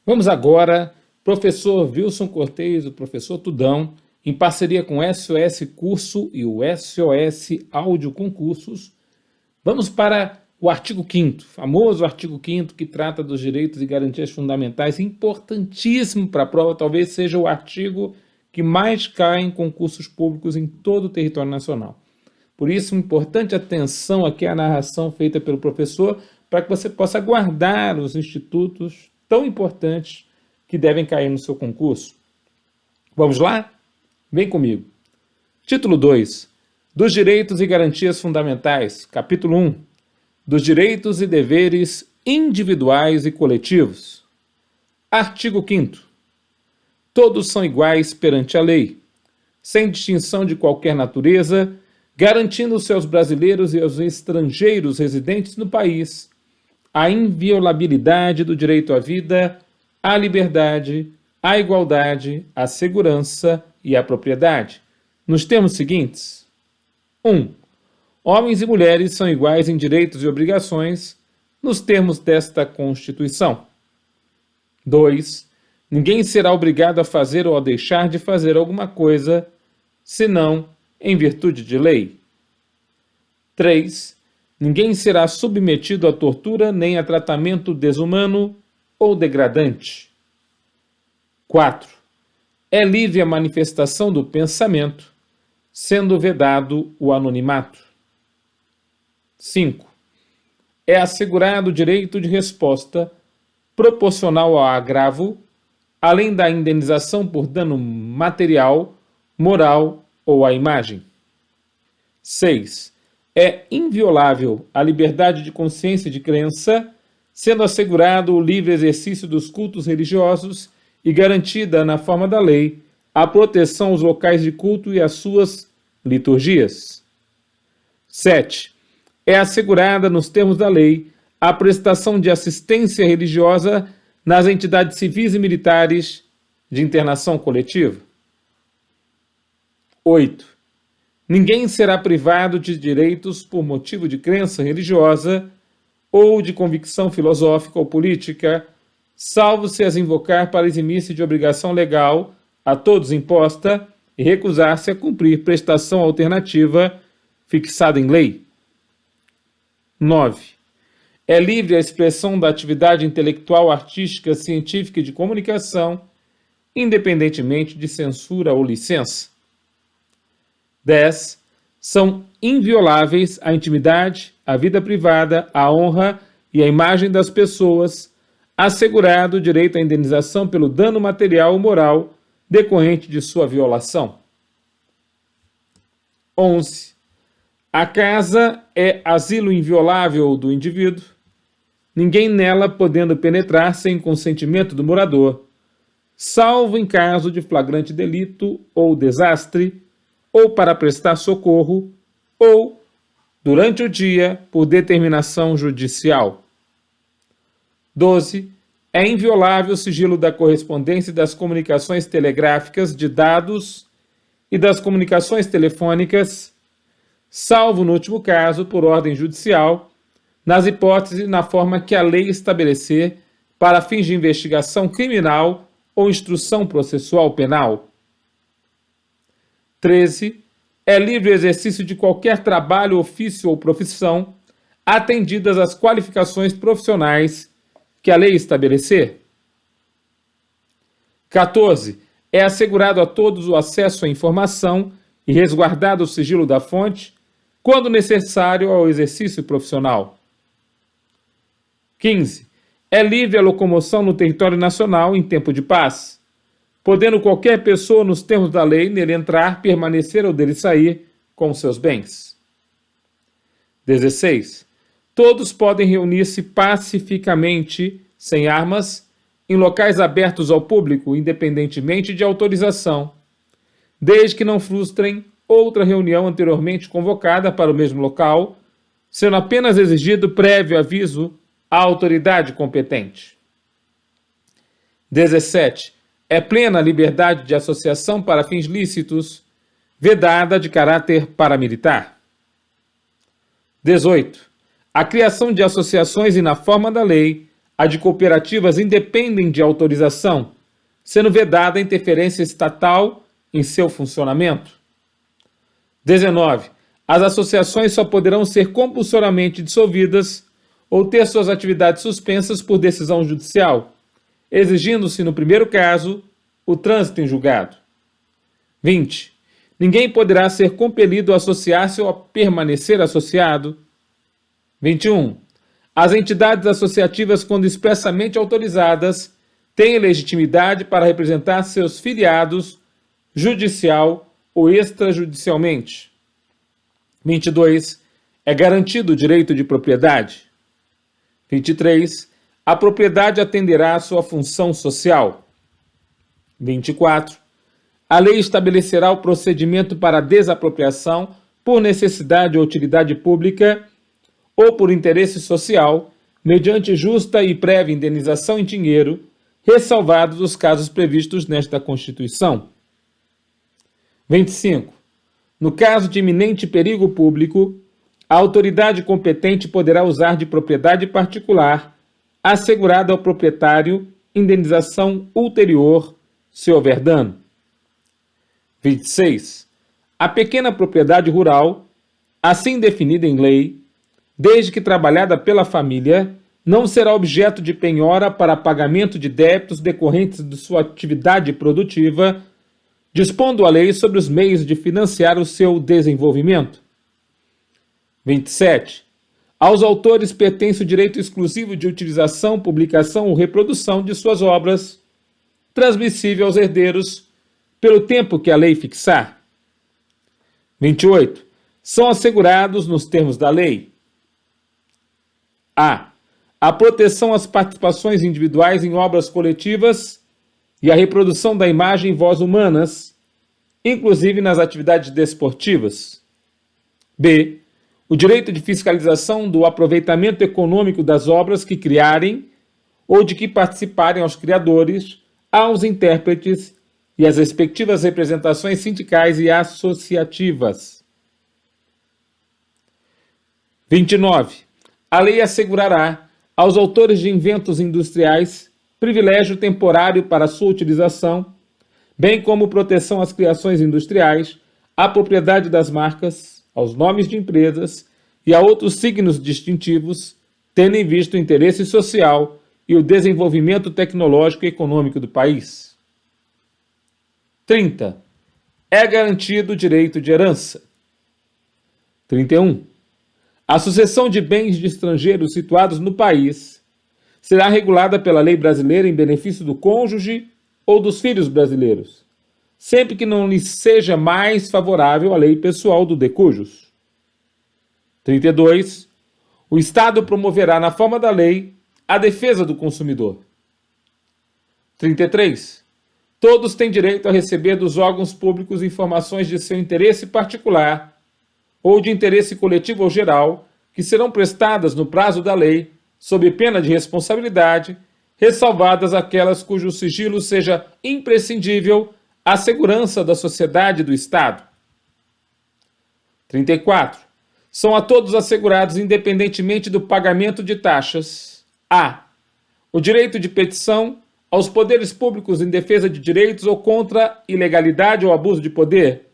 Vamos agora, professor Wilson Cortez, o professor Tudão, em parceria com o SOS Curso e o SOS Áudio Concursos, vamos para o artigo 5º, famoso artigo 5º que trata dos direitos e garantias fundamentais, importantíssimo para a prova, talvez seja o artigo que mais cai em concursos públicos em todo o território nacional. Por isso, importante atenção aqui à narração feita pelo professor, para que você possa guardar os institutos tão importantes que devem cair no seu concurso. Vamos lá? Vem comigo. Título 2. Dos direitos e garantias fundamentais. Capítulo 1. Dos direitos e deveres individuais e coletivos. Artigo 5º. Todos são iguais perante a lei, sem distinção de qualquer natureza, garantindo aos seus brasileiros e aos estrangeiros residentes no país a inviolabilidade do direito à vida, à liberdade, à igualdade, à segurança e à propriedade, nos termos seguintes. 1. Homens e mulheres são iguais em direitos e obrigações, nos termos desta Constituição. 2. Ninguém será obrigado a fazer ou a deixar de fazer alguma coisa, senão em virtude de lei. 3. Ninguém será submetido a tortura nem a tratamento desumano ou degradante. 4. É livre a manifestação do pensamento, sendo vedado o anonimato. 5. É assegurado o direito de resposta proporcional ao agravo, além da indenização por dano material, moral ou à imagem. 6. É inviolável a liberdade de consciência e de crença, sendo assegurado o livre exercício dos cultos religiosos e garantida, na forma da lei, a proteção aos locais de culto e às suas liturgias. 7. É assegurada, nos termos da lei, a prestação de assistência religiosa nas entidades civis e militares de internação coletiva. 8. Ninguém será privado de direitos por motivo de crença religiosa ou de convicção filosófica ou política, salvo se as invocar para eximir-se de obrigação legal a todos imposta e recusar-se a cumprir prestação alternativa fixada em lei. 9. É livre a expressão da atividade intelectual, artística, científica e de comunicação, independentemente de censura ou licença. 10. São invioláveis a intimidade, a vida privada, a honra e a imagem das pessoas, assegurado o direito à indenização pelo dano material ou moral decorrente de sua violação. 11. A casa é asilo inviolável do indivíduo, ninguém nela podendo penetrar sem consentimento do morador, salvo em caso de flagrante delito ou desastre, ou para prestar socorro, ou, durante o dia, por determinação judicial. 12. É inviolável o sigilo da correspondência e das comunicações telegráficas, de dados e das comunicações telefônicas, salvo, no último caso, por ordem judicial, nas hipóteses e na forma que a lei estabelecer para fins de investigação criminal ou instrução processual penal. 13. É livre o exercício de qualquer trabalho, ofício ou profissão, atendidas as qualificações profissionais que a lei estabelecer. 14. É assegurado a todos o acesso à informação e resguardado o sigilo da fonte, quando necessário ao exercício profissional. 15. É livre a locomoção no território nacional em tempo de paz, podendo qualquer pessoa, nos termos da lei, nele entrar, permanecer ou dele sair com seus bens. 16. Todos podem reunir-se pacificamente, sem armas, em locais abertos ao público, independentemente de autorização, desde que não frustrem outra reunião anteriormente convocada para o mesmo local, sendo apenas exigido prévio aviso à autoridade competente. 17. É plena a liberdade de associação para fins lícitos, vedada de caráter paramilitar. 18. A criação de associações e, na forma da lei, a de cooperativas independem de autorização, sendo vedada a interferência estatal em seu funcionamento. 19. As associações só poderão ser compulsoriamente dissolvidas ou ter suas atividades suspensas por decisão judicial, exigindo-se, no primeiro caso, o trânsito em julgado. 20. Ninguém poderá ser compelido a associar-se ou a permanecer associado. 21. As entidades associativas, quando expressamente autorizadas, têm legitimidade para representar seus filiados judicial ou extrajudicialmente. 22. É garantido o direito de propriedade. 23. A propriedade atenderá à sua função social. 24. A lei estabelecerá o procedimento para a desapropriação por necessidade ou utilidade pública ou por interesse social, mediante justa e prévia indenização em dinheiro, ressalvados os casos previstos nesta Constituição. 25. No caso de iminente perigo público, a autoridade competente poderá usar de propriedade particular, assegurada ao proprietário indenização ulterior, se houver dano. 26. A pequena propriedade rural, assim definida em lei, desde que trabalhada pela família, não será objeto de penhora para pagamento de débitos decorrentes de sua atividade produtiva, dispondo a lei sobre os meios de financiar o seu desenvolvimento. 27. Aos autores pertence o direito exclusivo de utilização, publicação ou reprodução de suas obras, transmissível aos herdeiros pelo tempo que a lei fixar. 28. São assegurados, nos termos da lei: a. A proteção às participações individuais em obras coletivas e a reprodução da imagem e voz humanas, inclusive nas atividades desportivas. B. O direito de fiscalização do aproveitamento econômico das obras que criarem ou de que participarem aos criadores, aos intérpretes e às respectivas representações sindicais e associativas. 29. A lei assegurará aos autores de inventos industriais privilégio temporário para sua utilização, bem como proteção às criações industriais, à propriedade das marcas, aos nomes de empresas e a outros signos distintivos, tendo em vista o interesse social e o desenvolvimento tecnológico e econômico do país. 30. É garantido o direito de herança. 31. A sucessão de bens de estrangeiros situados no país será regulada pela lei brasileira em benefício do cônjuge ou dos filhos brasileiros, sempre que não lhe seja mais favorável a lei pessoal do decujus. 32. O Estado promoverá, na forma da lei, a defesa do consumidor. 33. Todos têm direito a receber dos órgãos públicos informações de seu interesse particular ou de interesse coletivo ou geral, que serão prestadas no prazo da lei, sob pena de responsabilidade, ressalvadas aquelas cujo sigilo seja imprescindível à segurança da sociedade e do Estado. 34. São a todos assegurados, independentemente do pagamento de taxas: a. O direito de petição aos poderes públicos em defesa de direitos ou contra ilegalidade ou abuso de poder;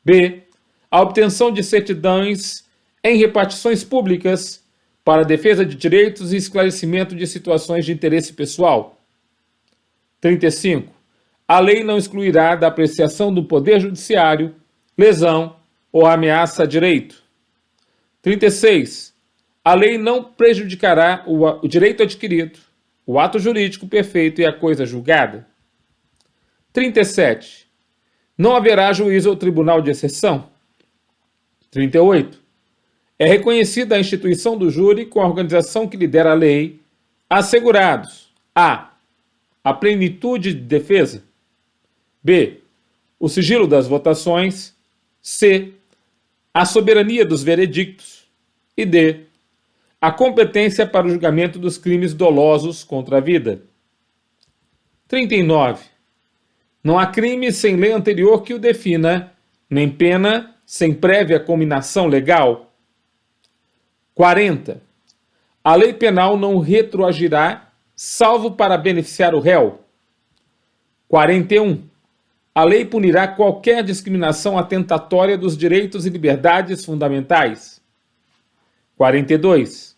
b. A obtenção de certidões em repartições públicas para a defesa de direitos e esclarecimento de situações de interesse pessoal. 35. A lei não excluirá da apreciação do Poder Judiciário lesão ou ameaça a direito. 36. A lei não prejudicará o direito adquirido, o ato jurídico perfeito e a coisa julgada. 37. Não haverá juízo ou tribunal de exceção. 38. É reconhecida a instituição do júri com a organização que lhe der a lei, assegurados: a. A plenitude de defesa; b. O sigilo das votações; c. A soberania dos veredictos; e d. A competência para o julgamento dos crimes dolosos contra a vida. 39. Não há crime sem lei anterior que o defina, nem pena sem prévia cominação legal. 40. A lei penal não retroagirá salvo para beneficiar o réu. 41. A lei punirá qualquer discriminação atentatória dos direitos e liberdades fundamentais. 42.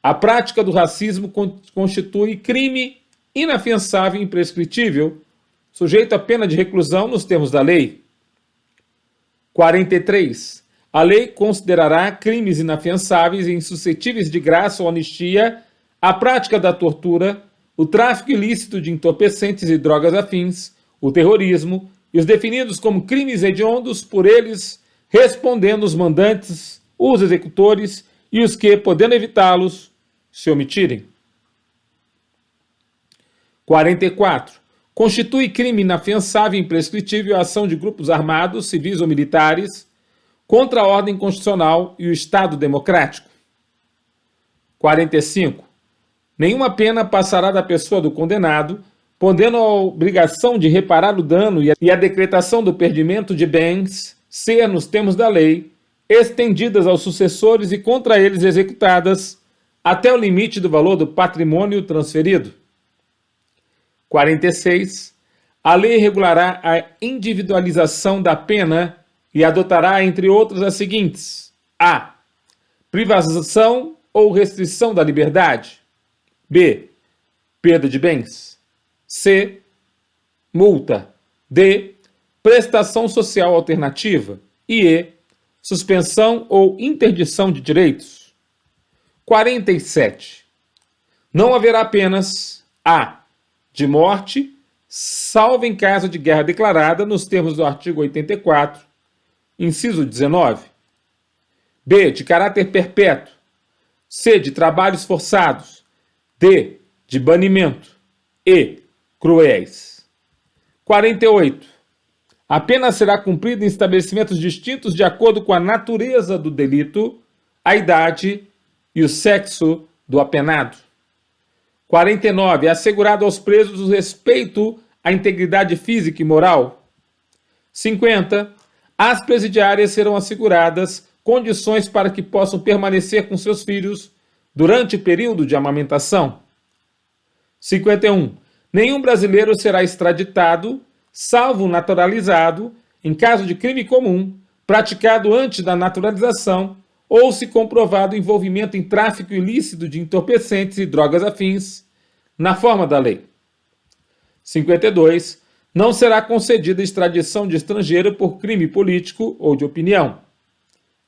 A prática do racismo constitui crime inafiançável e imprescritível, sujeito a pena de reclusão nos termos da lei. 43. A lei considerará crimes inafiançáveis e insuscetíveis de graça ou anistia a prática da tortura, o tráfico ilícito de entorpecentes e drogas afins, o terrorismo e os definidos como crimes hediondos por eles, respondendo os mandantes, os executores e os que, podendo evitá-los, se omitirem. 44. Constitui crime inafiançável e imprescritível a ação de grupos armados, civis ou militares, contra a ordem constitucional e o Estado democrático. 45. Nenhuma pena passará da pessoa do condenado, podendo a obrigação de reparar o dano e a decretação do perdimento de bens ser, nos termos da lei, estendidas aos sucessores e contra eles executadas até o limite do valor do patrimônio transferido. 46. A lei regulará a individualização da pena e adotará, entre outras, as seguintes: a. Privação ou restrição da liberdade. B. Perda de bens. C. Multa. D. Prestação social alternativa. E E. Suspensão ou interdição de direitos. 47. Não haverá penas a. De morte, salvo em caso de guerra declarada, nos termos do artigo 84, inciso 19. B. De caráter perpétuo. C. De trabalhos forçados. D. De banimento. E. Cruéis. 48. A pena será cumprida em estabelecimentos distintos de acordo com a natureza do delito, a idade e o sexo do apenado. 49. É assegurado aos presos o respeito à integridade física e moral. 50. Às presidiárias serão asseguradas condições para que possam permanecer com seus filhos durante o período de amamentação. 51. Nenhum brasileiro será extraditado, salvo naturalizado, em caso de crime comum, praticado antes da naturalização, ou se comprovado envolvimento em tráfico ilícito de entorpecentes e drogas afins, na forma da lei. 52. Não será concedida extradição de estrangeiro por crime político ou de opinião.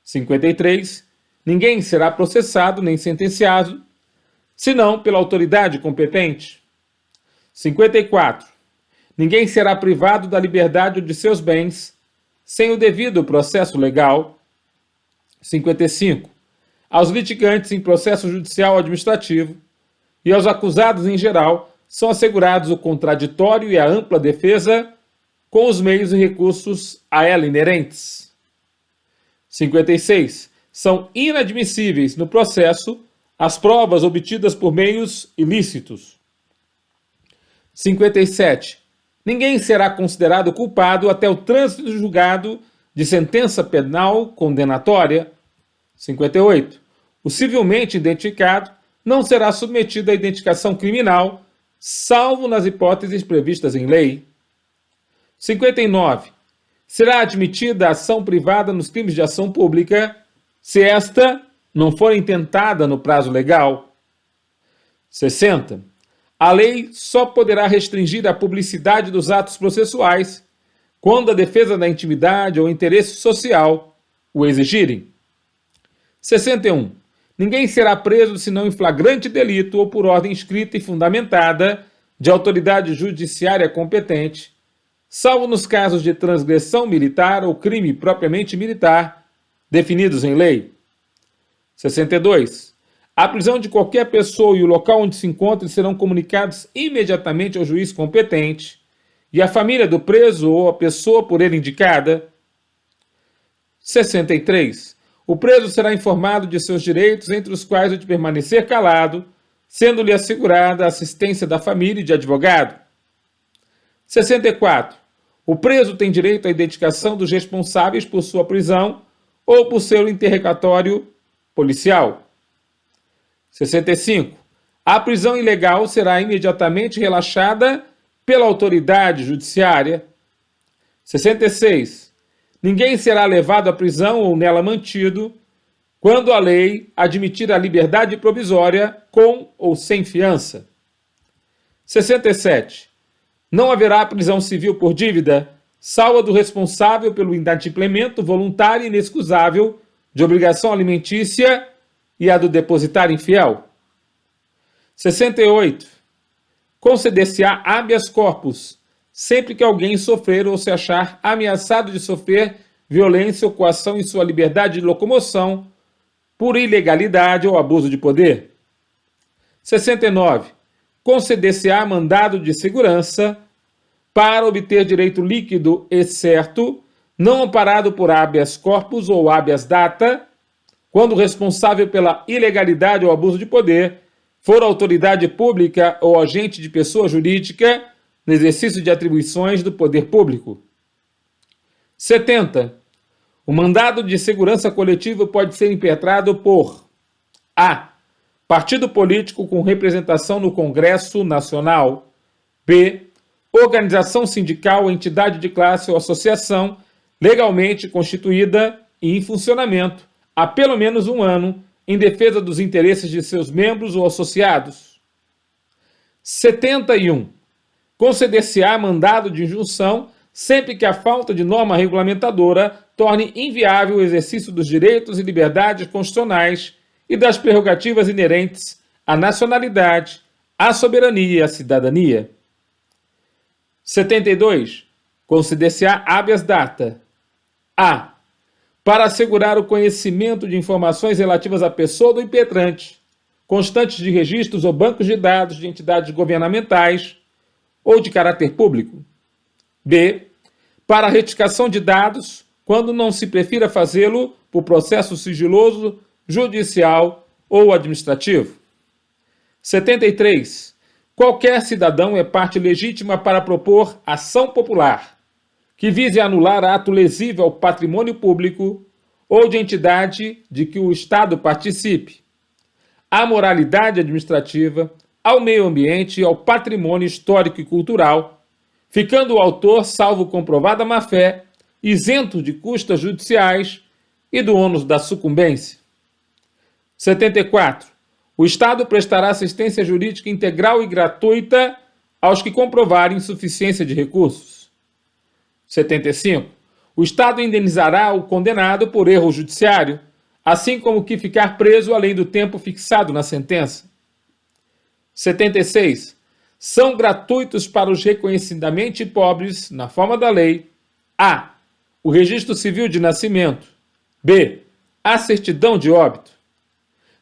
53. Ninguém será processado nem sentenciado, senão pela autoridade competente. 54. Ninguém será privado da liberdade ou de seus bens sem o devido processo legal. 55. Aos litigantes em processo judicial ou administrativo e aos acusados em geral são assegurados o contraditório e a ampla defesa com os meios e recursos a ela inerentes. 56. São inadmissíveis no processo as provas obtidas por meios ilícitos. 57. Ninguém será considerado culpado até o trânsito do julgado de sentença penal condenatória. 58. O civilmente identificado não será submetido à identificação criminal, salvo nas hipóteses previstas em lei. 59. Será admitida a ação privada nos crimes de ação pública, se esta não for intentada no prazo legal. 60. A lei só poderá restringir a publicidade dos atos processuais quando a defesa da intimidade ou interesse social o exigirem. 61. Ninguém será preso senão em flagrante delito ou por ordem escrita e fundamentada de autoridade judiciária competente, salvo nos casos de transgressão militar ou crime propriamente militar, definidos em lei. 62. A prisão de qualquer pessoa e o local onde se encontre serão comunicados imediatamente ao juiz competente e à família do preso ou à pessoa por ele indicada. 63. O preso será informado de seus direitos, entre os quais o de permanecer calado, sendo-lhe assegurada a assistência da família e de advogado. 64. O preso tem direito à identificação dos responsáveis por sua prisão ou por seu interrogatório policial. 65. a prisão ilegal será imediatamente relaxada pela autoridade judiciária. 66. Ninguém será levado à prisão ou nela mantido quando a lei admitir a liberdade provisória com ou sem fiança. 67. Não haverá prisão civil por dívida, salvo a do responsável pelo inadimplemento voluntário e inexcusável de obrigação alimentícia e a do depositário infiel. 68. Conceder-se-á habeas corpus sempre que alguém sofrer ou se achar ameaçado de sofrer violência ou coação em sua liberdade de locomoção por ilegalidade ou abuso de poder. 69. Conceder-se-á mandado de segurança para obter direito líquido e certo, não amparado por habeas corpus ou habeas data, quando o responsável pela ilegalidade ou abuso de poder for autoridade pública ou agente de pessoa jurídica no exercício de atribuições do poder público. 70. O mandado de segurança coletiva pode ser impetrado por a. Partido político com representação no Congresso Nacional. B. Organização sindical, entidade de classe ou associação legalmente constituída e em funcionamento há pelo menos um ano em defesa dos interesses de seus membros ou associados. 71. Conceder-se-á mandado de injunção sempre que a falta de norma regulamentadora torne inviável o exercício dos direitos e liberdades constitucionais e das prerrogativas inerentes à nacionalidade, à soberania e à cidadania. 72. Conceder-se-á habeas data. A. Para assegurar o conhecimento de informações relativas à pessoa do impetrante, constantes de registros ou bancos de dados de entidades governamentais ou de caráter público. B. Para a retificação de dados, quando não se prefira fazê-lo por processo sigiloso, judicial ou administrativo. 73. Qualquer cidadão é parte legítima para propor ação popular que vise anular ato lesivo ao patrimônio público ou de entidade de que o Estado participe, à moralidade administrativa, ao meio ambiente e ao patrimônio histórico e cultural, ficando o autor, salvo comprovada má-fé, isento de custas judiciais e do ônus da sucumbência. 74. O Estado prestará assistência jurídica integral e gratuita aos que comprovarem insuficiência de recursos. 75. O Estado indenizará o condenado por erro judiciário, assim como o que ficar preso além do tempo fixado na sentença. 76. São gratuitos para os reconhecidamente pobres, na forma da lei, a. O registro civil de nascimento. B. A certidão de óbito.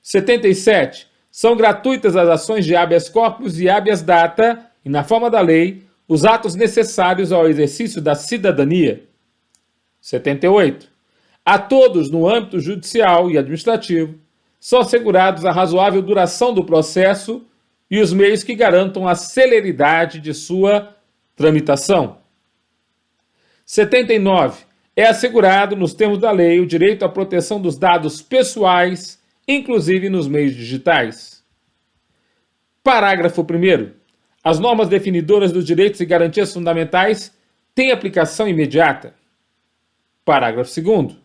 77. São gratuitas as ações de habeas corpus e habeas data, e na forma da lei, os atos necessários ao exercício da cidadania. 78. A todos, no âmbito judicial e administrativo, são assegurados a razoável duração do processo e os meios que garantam a celeridade de sua tramitação. 79. É assegurado, nos termos da lei, o direito à proteção dos dados pessoais, inclusive nos meios digitais. Parágrafo 1º. As normas definidoras dos direitos e garantias fundamentais têm aplicação imediata. Parágrafo 2º.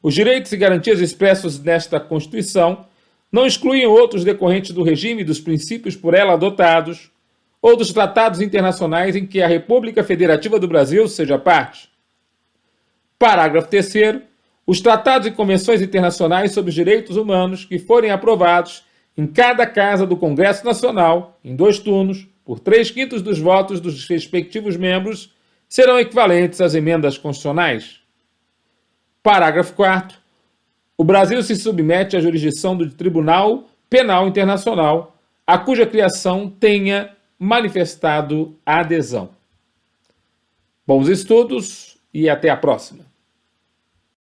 Os direitos e garantias expressos nesta Constituição não excluem outros decorrentes do regime e dos princípios por ela adotados ou dos tratados internacionais em que a República Federativa do Brasil seja parte. Parágrafo 3º. Os tratados e convenções internacionais sobre os direitos humanos que forem aprovados em cada casa do Congresso Nacional, em 2 turnos, por 3/5 dos votos dos respectivos membros, serão equivalentes às emendas constitucionais. Parágrafo 4º. O Brasil se submete à jurisdição do Tribunal Penal Internacional, a cuja criação tenha manifestado adesão. Bons estudos e até a próxima.